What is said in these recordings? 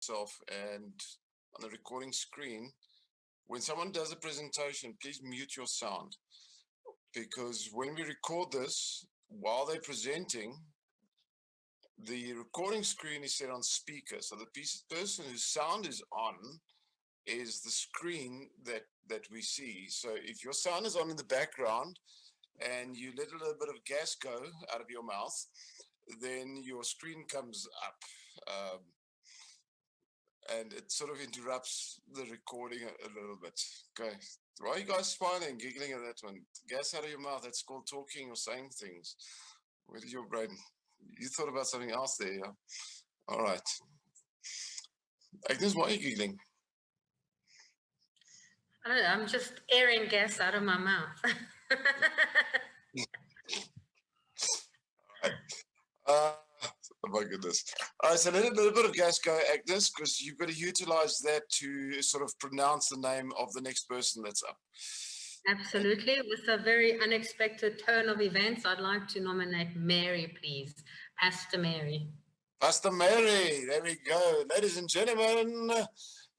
yourself and on the recording screen, when someone does a presentation, please mute your sound, because when we record this while they're presenting, the recording screen is set on speaker. So the person whose sound is on is the screen that we see. So if your sound is on in the background and you let a little bit of gas go out of your mouth, then your screen comes up. And it sort of interrupts the recording a little bit. Okay. Why are you guys smiling, giggling at that one? Gas out of your mouth, that's called talking or saying things. Where did your brain? You thought about something else there, yeah? All right. Agnes, why are you giggling? I don't know, I'm just airing gas out of my mouth. Oh my goodness. All right, so let a little bit of gas go, Agnes, because you've got to utilize that to sort of pronounce the name of the next person that's up. Absolutely. With a very unexpected turn of events, I'd like to nominate Mary, please. Pastor Mary. Pastor Mary, there we go. Ladies and gentlemen,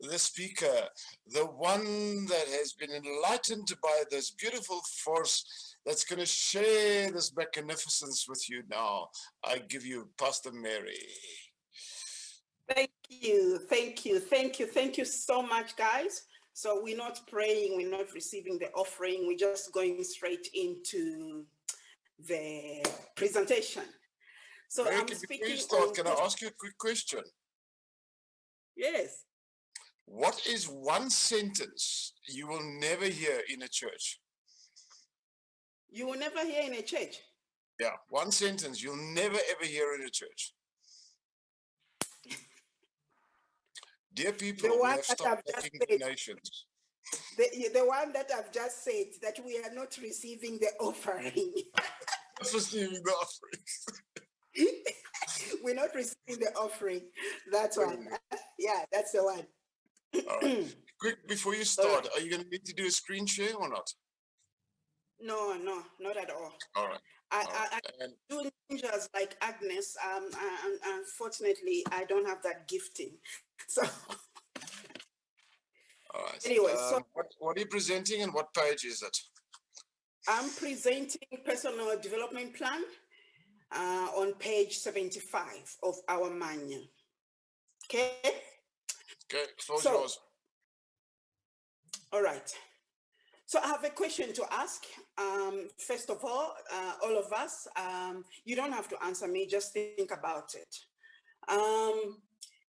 the speaker, the one that has been enlightened by this beautiful force that's going to share this magnificence with you now. I give you Pastor Mary. Thank you so much, guys. So we're not praying, we're not receiving the offering, we're just going straight into the presentation. So Mary, I'm speaking. Can I ask you a quick question? Yes. What is one sentence you will never hear in a church? You will never hear in a church? Yeah, one sentence you'll never ever hear in a church. Dear people, we have stopped taking donations. The one that I've just said, that we are not receiving the offering. Not receiving the offering. We're not receiving the offering. That's one. Yeah, that's the one. All right. Quick, before you start, are you going to need to do a screen share or not? No, not at all. All right. I do ninjas like Agnes. Unfortunately, I don't have that gifting. So. All right. Anyway, so what are you presenting and what page is it? I'm presenting personal development plan on page 75 of our manual. Okay. Okay. Floor's yours. All right. So I have a question to ask. First of all of us, you don't have to answer me, just think about it.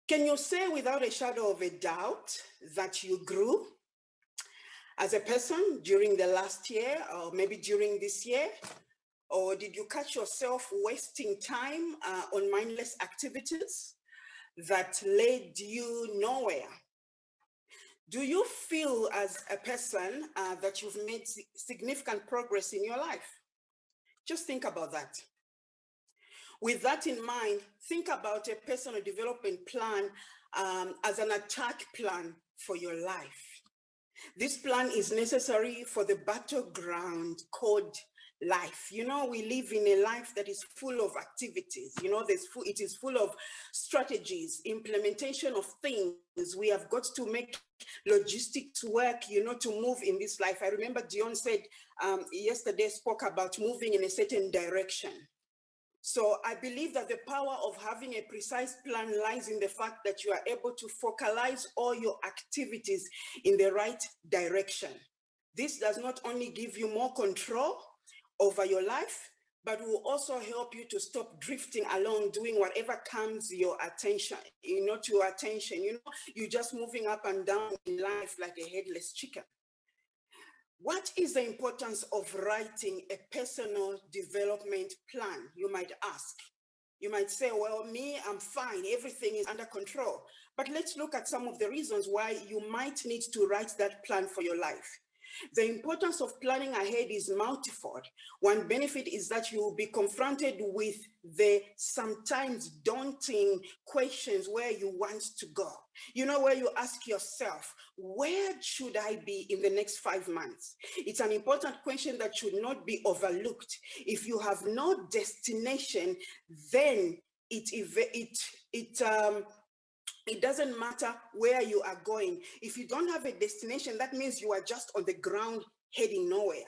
Can you say without a shadow of a doubt that you grew as a person during the last year or maybe during this year? Or did you catch yourself wasting time on mindless activities that led you nowhere? Do you feel as a person that you've made significant progress in your life? Just think about that. With that in mind, think about a personal development plan as an attack plan for your life. This plan is necessary for the battleground called life. You know, we live in a life that is full of activities. You know, it is full of strategies, implementation of things. We have got to make logistics work, you know, to move in this life. I remember Dion said yesterday, spoke about moving in a certain direction. So I believe that the power of having a precise plan lies in the fact that you are able to focalize all your activities in the right direction. This does not only give you more control over your life, but will also help you to stop drifting along, doing whatever comes your attention, you know, to your attention. You know, you're just moving up and down in life like a headless chicken. What is the importance of writing a personal development plan? You might ask. You might say, well, me, I'm fine. Everything is under control. But let's look at some of the reasons why you might need to write that plan for your life. The importance of planning ahead is multifold. One benefit is that you will be confronted with the sometimes daunting questions where you want to go. You know, where you ask yourself, where should I be in the next 5 months? It's an important question that should not be overlooked. If you have no destination, then It doesn't matter where you are going. If you don't have a destination, that means you are just on the ground heading nowhere.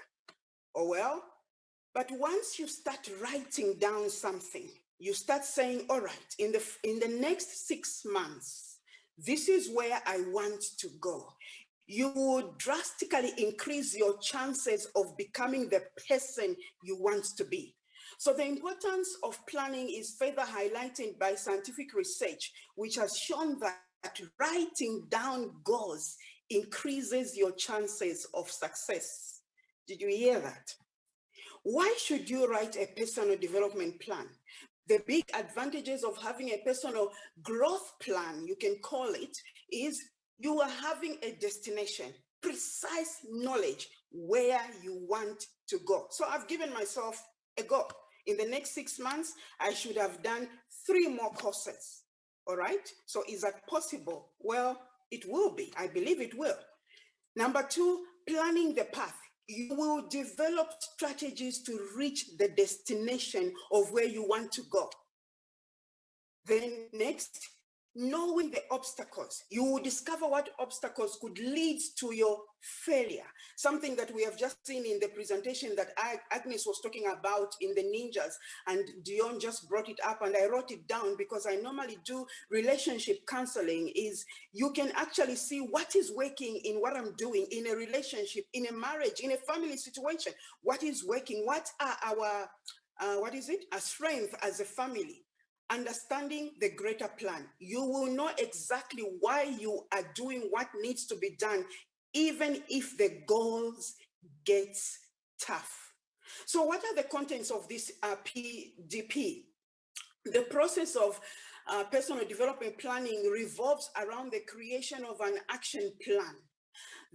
Oh well, but once you start writing down something, you start saying, all right, in the next 6 months, this is where I want to go. You would drastically increase your chances of becoming the person you want to be. So the importance of planning is further highlighted by scientific research, which has shown that writing down goals increases your chances of success. Did you hear that? Why should you write a personal development plan? The big advantages of having a personal growth plan, you can call it, is you are having a destination, precise knowledge where you want to go. So I've given myself a goal. In the next 6 months, I should have done 3 more courses. All right? So is that possible? Well, it will be. I believe it will. Number 2, planning the path. You will develop strategies to reach the destination of where you want to go. Then next, knowing the obstacles. You will discover what obstacles could lead to your failure. Something that we have just seen in the presentation that Agnes was talking about in the ninjas, and Dion just brought it up, and I wrote it down because I normally do relationship counseling. Is you can actually see what is working in what I'm doing in a relationship, in a marriage, in a family situation. What is working? What are our, a strength as a family? Understanding the greater plan. You will know exactly why you are doing what needs to be done, even if the goals get tough. So what are the contents of this PDP? The process of personal development planning revolves around the creation of an action plan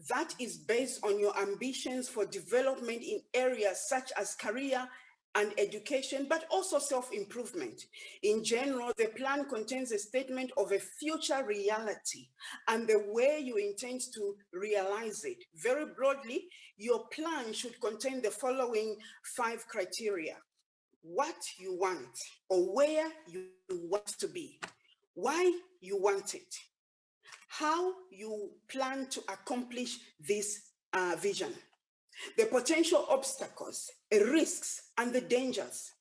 that is based on your ambitions for development in areas such as career and education, but also self-improvement. In general, the plan contains a statement of a future reality and the way you intend to realize it. Very broadly, your plan should contain the following 5 criteria: what you want or where you want to be, why you want it, how you plan to accomplish this vision, the potential obstacles, risks, and the dangers,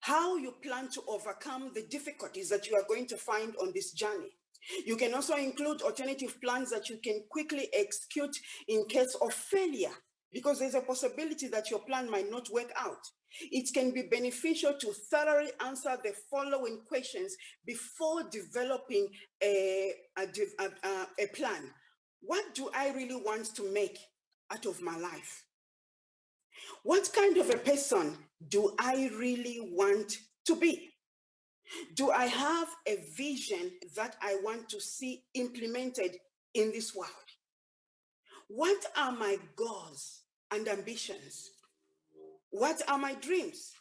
how you plan to overcome the difficulties that you are going to find on this journey. You can also include alternative plans that you can quickly execute in case of failure, because there's a possibility that your plan might not work out. It can be beneficial to thoroughly answer the following questions before developing a plan. What do I really want to make out of my life? What kind of a person do I really want to be? Do I have a vision that I want to see implemented in this world? What are my goals and ambitions? What are my dreams?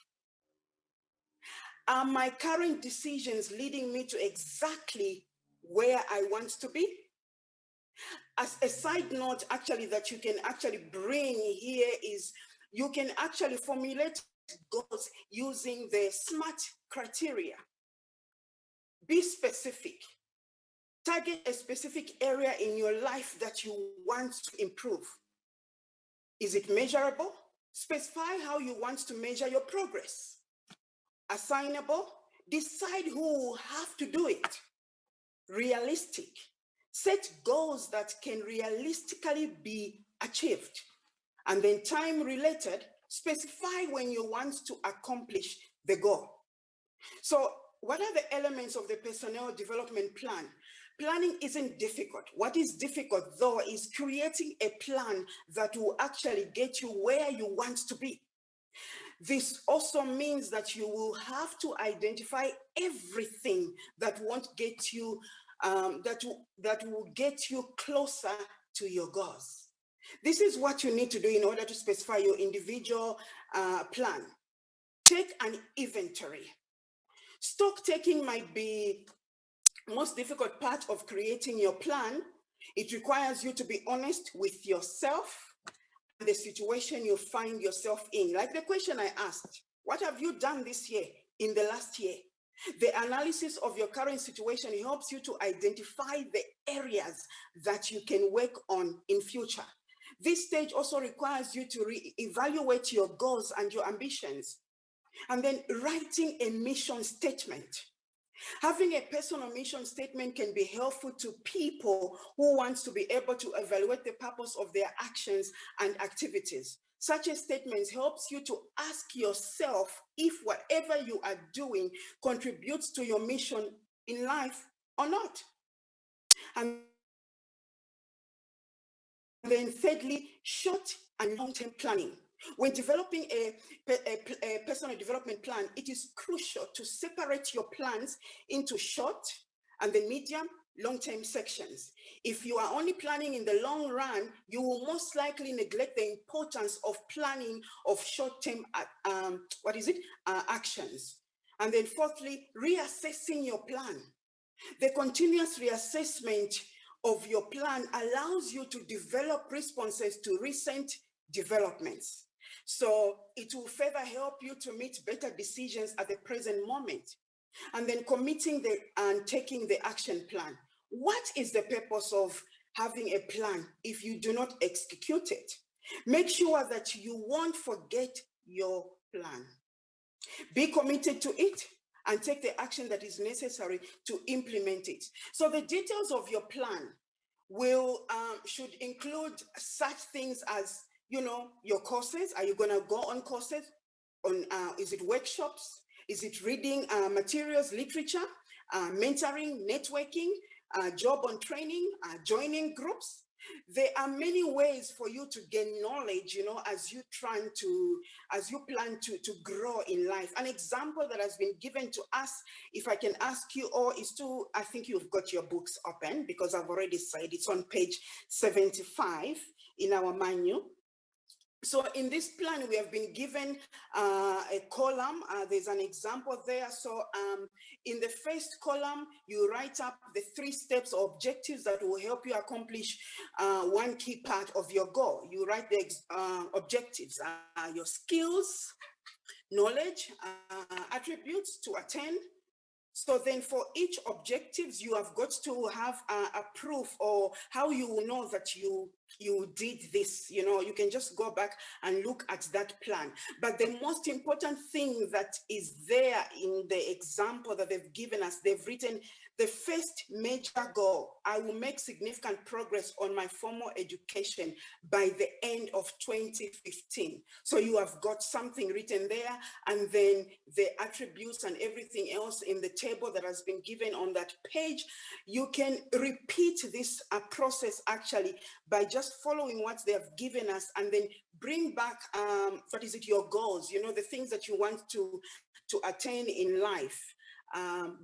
Are my current decisions leading me to exactly where I want to be? As a side note, actually, that you can actually bring here is you can actually formulate goals using the SMART criteria. Be specific. Target a specific area in your life that you want to improve. Is it measurable? Specify how you want to measure your progress. Assignable? Decide who will have to do it. Realistic? Set goals that can realistically be achieved. And then time related, specify when you want to accomplish the goal. So what are the elements of the personnel development plan? Planning isn't difficult. What is difficult, though, is creating a plan that will actually get you where you want to be. This also means that you will have to identify everything that won't get you, that will get you closer to your goals. This is what you need to do in order to specify your individual plan. Take an inventory. Stock taking might be most difficult part of creating your plan. It requires you to be honest with yourself and the situation you find yourself in. Like the question I asked, what have you done this year, in the last year? The analysis of your current situation helps you to identify the areas that you can work on in future. This stage also requires you to evaluate your goals and your ambitions. And then writing a mission statement. Having a personal mission statement can be helpful to people who want to be able to evaluate the purpose of their actions and activities. Such a statement helps you to ask yourself if whatever you are doing contributes to your mission in life or not. And then thirdly, short and long-term planning. When developing a personal development plan, it is crucial to separate your plans into short and the medium, long-term sections. If you are only planning in the long run, you will most likely neglect the importance of planning of short-term actions. And then fourthly, reassessing your plan. The continuous reassessment of your plan allows you to develop responses to recent developments. So it will further help you to make better decisions at the present moment. And then committing and taking the action plan. What is the purpose of having a plan if you do not execute it? Make sure that you won't forget your plan. Be committed to it and take the action that is necessary to implement it. So the details of your plan should include such things as, your courses. Are you going to go on courses? Is it workshops? Is it reading materials, literature, mentoring, networking, job on training, joining groups? There are many ways for you to gain knowledge, as you plan to grow in life. An example that has been given to us, if I can ask you all, is I think you've got your books open because I've already said it's on page 75 in our manual. So in this plan, we have been given a column. There's an example there. So in the first column, you write up the 3 steps or objectives that will help you accomplish one key part of your goal. You write the objectives, your skills, knowledge, attributes to attain. So then for each objectives, you have got to have a proof or how you will know that you did this. You can just go back and look at that plan. But the most important thing that is there in the example that they've given us, they've written the first major goal: I will make significant progress on my formal education by the end of 2015. So you have got something written there, and then the attributes and everything else in the table that has been given on that page. You can repeat this process actually by just following what they have given us, and then bring back your goals, the things that you want to attain in life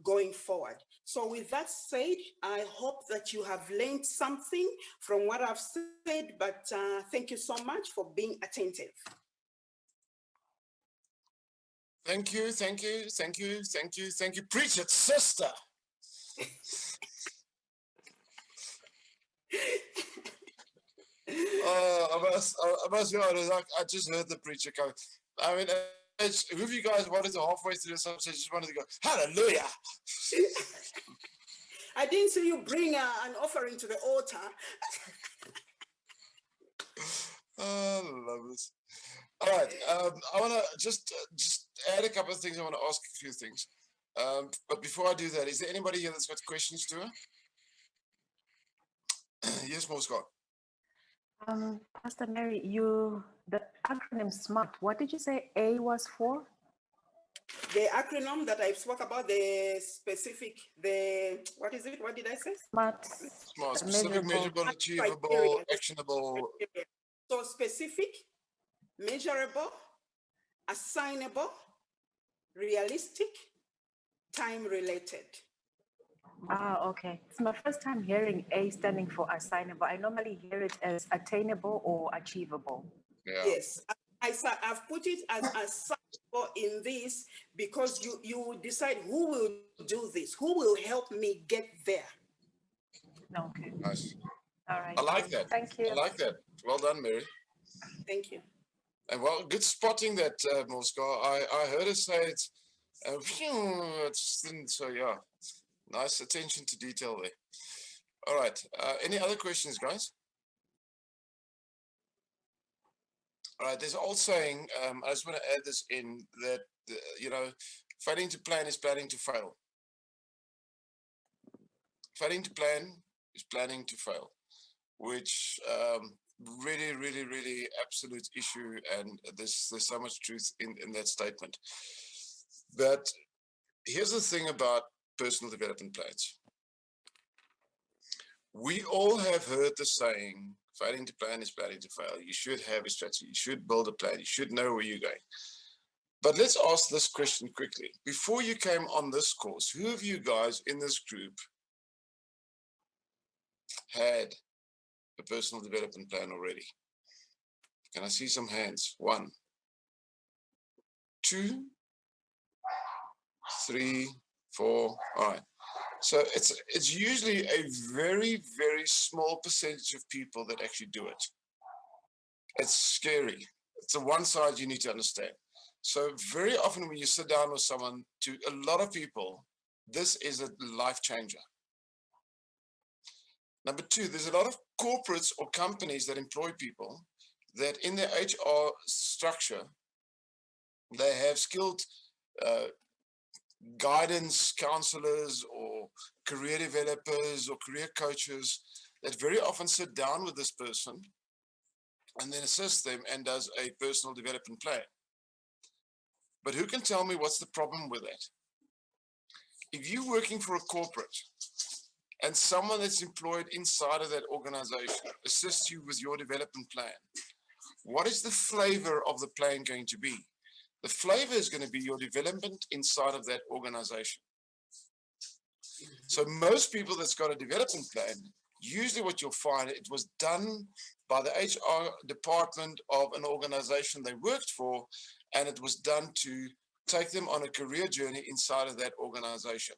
going forward. So with that said, I hope that you have learned something from what I've said, but thank you so much for being attentive. Thank you, thank you, thank you, thank you, thank you. Preach it, sister. I must be honest, I just heard the preacher come. I mean, who of you guys wanted to halfway through the subject just wanted to go, hallelujah. I didn't see you bring an offering to the altar. I love this. All right, I want to just add a couple of things. I want to ask a few things. But before I do that, is there anybody here that's got questions to her? Yes, Moscow. Pastor Mary, the acronym SMART, what did you say A was for? The acronym that I spoke about, what is it? What did I say? SMART. Smart, specific, measurable, achievable, criteria. actionable. So specific, measurable, assignable, realistic, time-related. Okay. It's my first time hearing A standing for assignable. I normally hear it as attainable or achievable. Yeah. Yes, I've put it as assignable in this because you decide who will do this, who will help me get there. Okay. Nice. All right. I like that. Thank you. I like that. Well done, Mary. Thank you. And well, good spotting that, Moscow. I heard her say it's So yeah, nice attention to detail there. All right. Any other questions, guys? All right. There's an old saying. I just want to add this in that failing to plan is planning to fail. Failing to plan is planning to fail, which really, really, really absolute issue, and there's so much truth in that statement. But here's the thing about personal development plans. We all have heard the saying, failing to plan is planning to fail. You should have a strategy. You should build a plan. You should know where you're going. But let's ask this question quickly. Before you came on this course, who of you guys in this group had a personal development plan already? Can I see some hands? 1, 2, 3, 4. All right. So it's usually a very, very small percentage of people that actually do it. It's scary. It's the one side you need to understand. So very often when you sit down with someone, to a lot of people, this is a life changer. Number 2, there's a lot of corporates or companies that employ people that in their HR structure, they have skilled guidance counselors or career developers or career coaches that very often sit down with this person and then assist them and does a personal development plan. But who can tell me what's the problem with that? If you're working for a corporate and someone that's employed inside of that organization assists you with your development plan, what is the flavor of the plan going to be? The flavor is going to be your development inside of that organization. So most people that's got a development plan, usually what you'll find, it was done by the HR department of an organization they worked for, and it was done to take them on a career journey inside of that organization.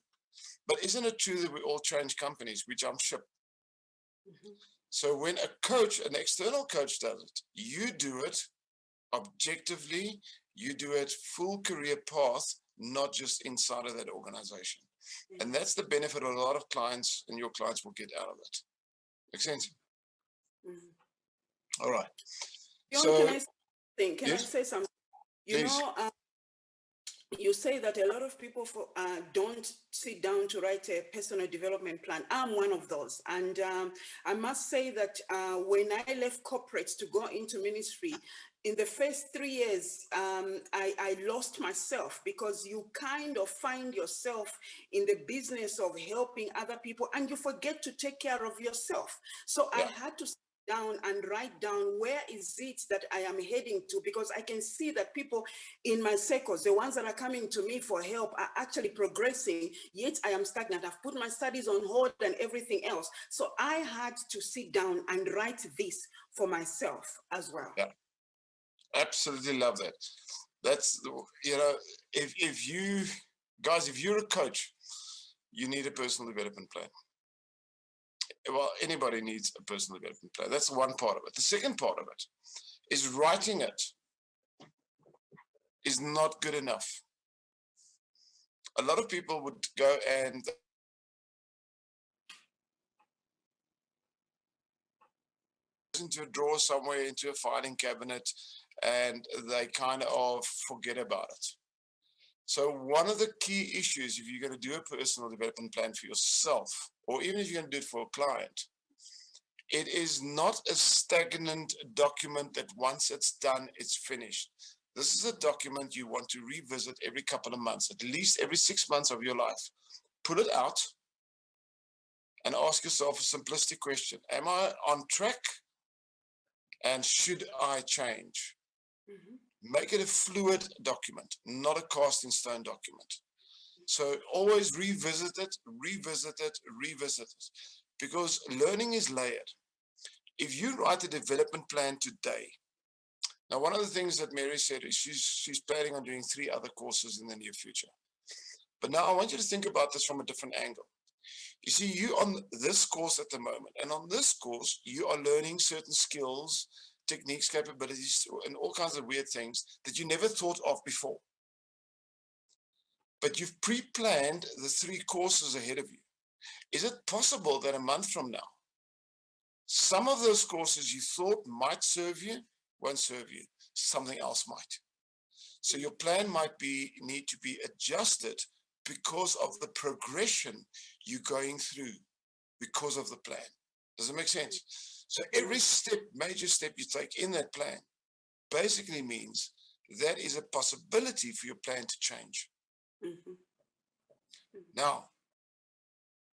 But isn't it true that we all change companies, we jump ship? So when a coach, an external coach does it, you do it objectively, you do it full career path, not just inside of that organization. And that's the benefit a lot of clients and your clients will get out of it. Make sense? All right. John, can I yes, say something? please. You say that a lot of people don't sit down to write a personal development plan. I'm one of those. And I must say that when I left corporates to go into ministry, in the first 3 years, I lost myself, because you kind of find yourself in the business of helping other people and you forget to take care of yourself. So I had to down and write down where is it that I am heading to, because I can see that people in my circles, the ones that are coming to me for help, are actually progressing, yet I am stagnant. I've put my studies on hold and everything else. So I had to sit down and write this for myself as well. Yeah, absolutely love that. That's, if you guys, if you're a coach, you need a personal development plan. Well, anybody needs a personal development plan. That's one part of it. The second part of it is writing it is not good enough. A lot of people would go and into a drawer somewhere, into a filing cabinet, and they kind of forget about it. So one of the key issues, if you're going to do a personal development plan for yourself, or even if you're going to do it for a client, it is not a stagnant document that once it's done, it's finished. This is a document you want to revisit every couple of months, at least every 6 months of your life. Pull it out and ask yourself a simplistic question. Am I on track? And should I change? Make it a fluid document, not a cast in stone document. So always revisit it, revisit it, revisit it, because learning is layered. If you write a development plan today, now one of the things that Mary said is she's planning on doing 3 other courses in the near future. But now I want you to think about this from a different angle. You see, you on this course at the moment, and on this course, you are learning certain skills, techniques, capabilities, and all kinds of weird things that you never thought of before. but you've pre-planned the 3 courses ahead of you. Is it possible that a month from now, some of those courses you thought might serve you, won't serve you, something else might? So your plan might need to be adjusted because of the progression you're going through, because of the plan. Does it make sense? So every step, major step you take in that plan basically means that is a possibility for your plan to change. Mm-hmm. Now,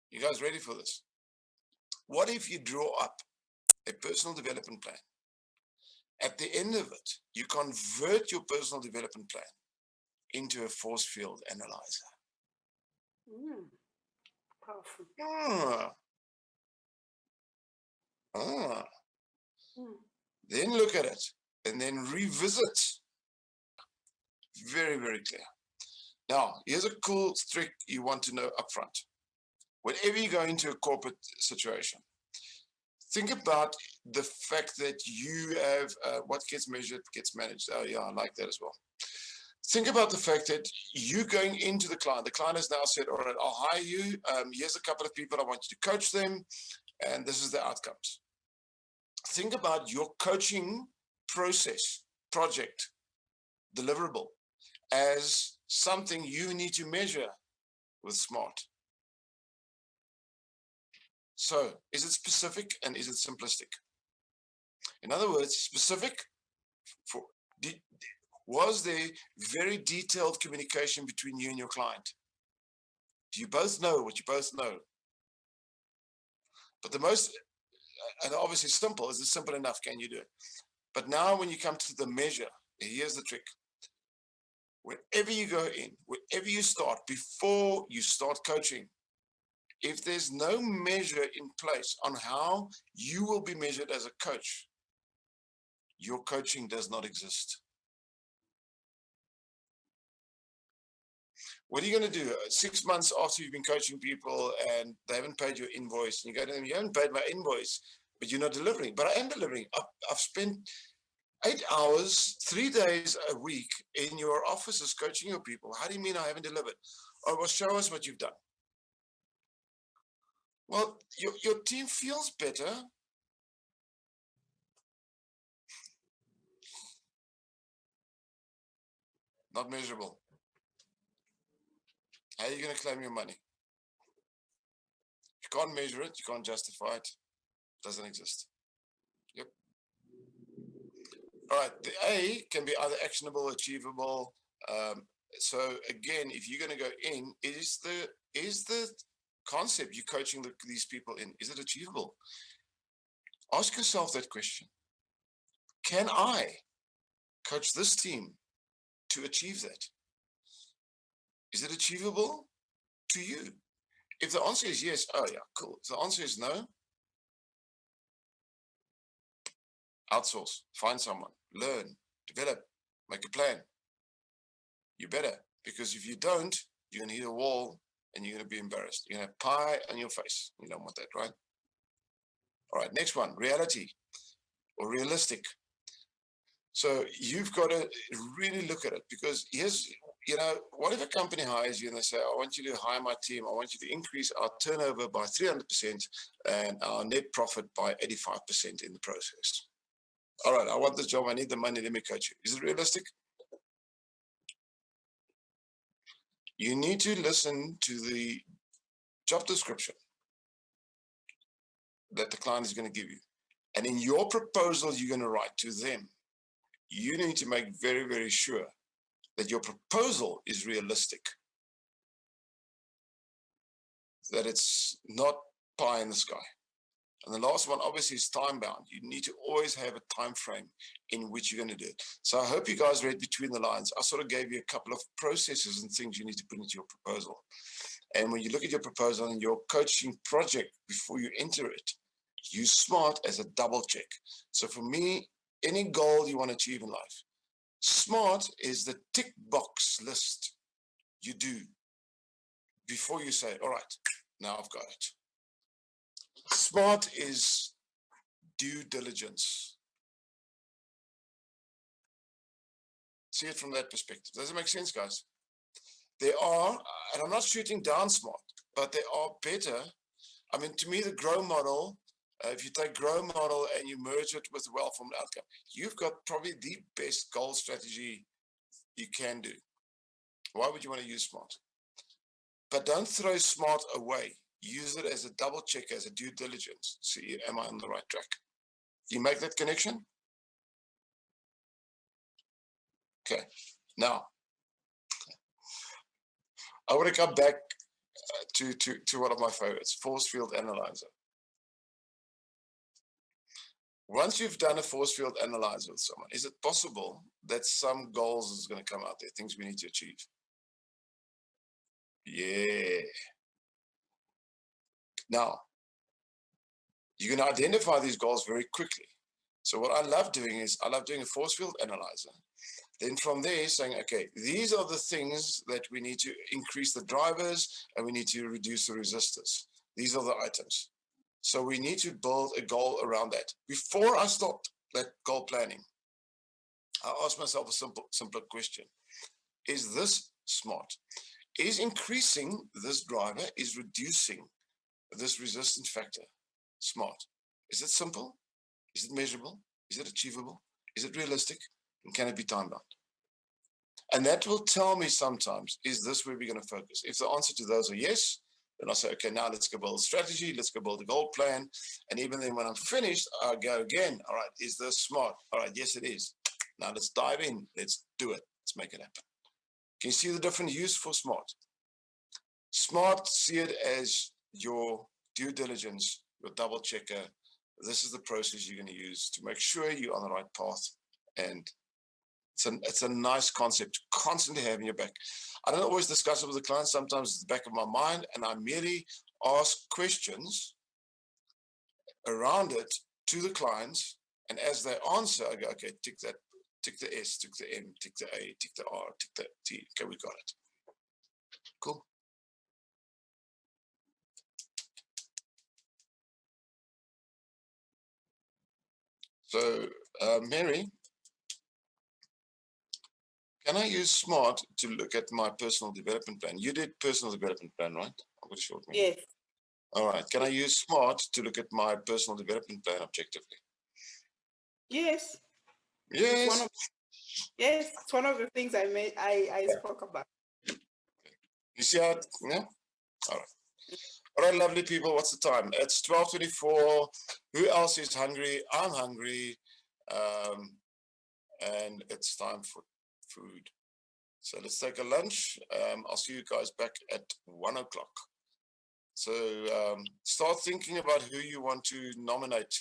you guys ready for this? What if you draw up a personal development plan? At the end of it, you convert your personal development plan into a force field analyzer. Powerful. Then look at it and then revisit. Very, very clear. Now, here's a cool trick you want to know up front. Whenever you go into a corporate situation, think about the fact that you have what gets measured gets managed. Oh yeah, I like that as well. Think about the fact that you going into the client. The client has now said, all right, I'll hire you. Here's a couple of people. I want you to coach them. And this is the outcomes. Think about your coaching process, project, deliverable as something you need to measure with SMART. So is it specific and is it simplistic? In other words, specific, was there very detailed communication between you and your client? Do you both know what you both know? But the most, and obviously simple, is it simple enough? Can you do it? But now when you come to the measure, here's the trick. Wherever you go in, wherever you start, before you start coaching, if there's no measure in place on how you will be measured as a coach, your coaching does not exist. What are you going to do 6 months after you've been coaching people and they haven't paid your invoice? And you go to them, you haven't paid my invoice, but you're not delivering. But I am delivering. I've spent 8 hours, 3 days a week in your offices coaching your people. How do you mean I haven't delivered? Oh, well, show us what you've done. Well, your team feels better. Not measurable. How are you going to claim your money? You can't measure it. You can't justify it. It doesn't exist. Yep. All right. The A can be either actionable, achievable. So again, if you're going to go in, is the concept you're coaching these people in, is it achievable? Ask yourself that question. Can I coach this team to achieve that? Is it achievable to you? If the answer is yes, oh yeah, cool. If the answer is no, outsource, find someone, learn, develop, make a plan. You better, because if you don't, you're gonna hit a wall and you're gonna be embarrassed. You're gonna have pie on your face. You don't want that, right? All right, next one, reality or realistic. So you've got to really look at it, because here's, what if a company hires you and they say, I want you to hire my team. I want you to increase our turnover by 300% and our net profit by 85% in the process. All right, I want this job. I need the money. Let me coach you. Is it realistic? You need to listen to the job description that the client is going to give you. And in your proposal you're going to write to them, you need to make very, very sure that your proposal is realistic, that it's not pie in the sky. And the last one, obviously, is time bound. You need to always have a time frame in which you're going to do it. So I hope you guys read between the lines. I sort of gave you a couple of processes and things you need to put into your proposal. And when you look at your proposal and your coaching project before you enter it, use SMART as a double check. So for me, any goal you want to achieve in life, SMART is the tick box list you do before you say, all right, now I've got it. SMART is due diligence. See it from that perspective. Does it make sense, guys? There are, and I'm not shooting down smart, but there are better. I mean, to me, the GROW model, if you take GROW model and you merge it with the well-formed outcome, you've got probably the best goal strategy you can do. Why would you want to use smart? But don't throw smart away. Use it as a double check, as a due diligence. See, am I on the right track? You make that connection? Okay. Now, I want to come back to one of my favorites, force field analyzer. Once you've done a force field analyzer with someone, is it possible that some goals is going to come out there, things we need to achieve? Yeah. Now, you can identify these goals very quickly. So what I love doing is I love doing a force field analyzer. Then from there saying, okay, these are the things that we need to increase the drivers and we need to reduce the resistors. These are the items. So we need to build a goal around that. Before I start that goal planning, I ask myself a simpler question. Is this smart? Is increasing this driver, is reducing this resistance factor smart? Is it simple? Is it measurable? Is it achievable? Is it realistic? And can it be time bound? And that will tell me sometimes, is this where we're going to focus? If the answer to those are yes, then I'll say, okay, now let's go build a strategy, let's go build a goal plan. And even then when I'm finished, I'll go again, all right, is this smart? All right, yes, it is. Now let's dive in, let's do it, let's make it happen. Can you see the different use for smart? Smart, see it as your due diligence, your double checker. This is the process you're going to use to make sure you're on the right path. And it's a nice concept to constantly have in your back. I don't always discuss it with the client. Sometimes it's the back of my mind, and I merely ask questions around it to the clients. And as they answer, I go, okay, tick that, tick the S, tick the M, tick the A, tick the R, tick the T. Okay, we got it. Cool. So, Mary, can I use smart to look at my personal development plan? You did personal development plan, right? I'm going to short me. Yes. All right. Can I use smart to look at my personal development plan objectively? Yes. Yes. It's one of the things I spoke about. You see how? Yeah. All right. All right, lovely people. What's the time? It's 12:24. Who else is hungry? I'm hungry, and it's time for food. So let's take a lunch. I'll see you guys back at 1 o'clock. So start thinking about who you want to nominate,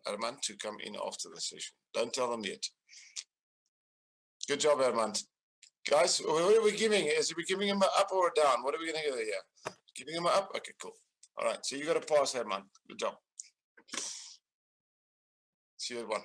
Armand, to come in after the session. Don't tell them yet. Good job, Armand. Guys, what are we giving? Is we giving him an up or a down? What are we going to get here? Giving him an up? Okay, cool. All right, so you got to pass, Armand. Good job. See you at 1.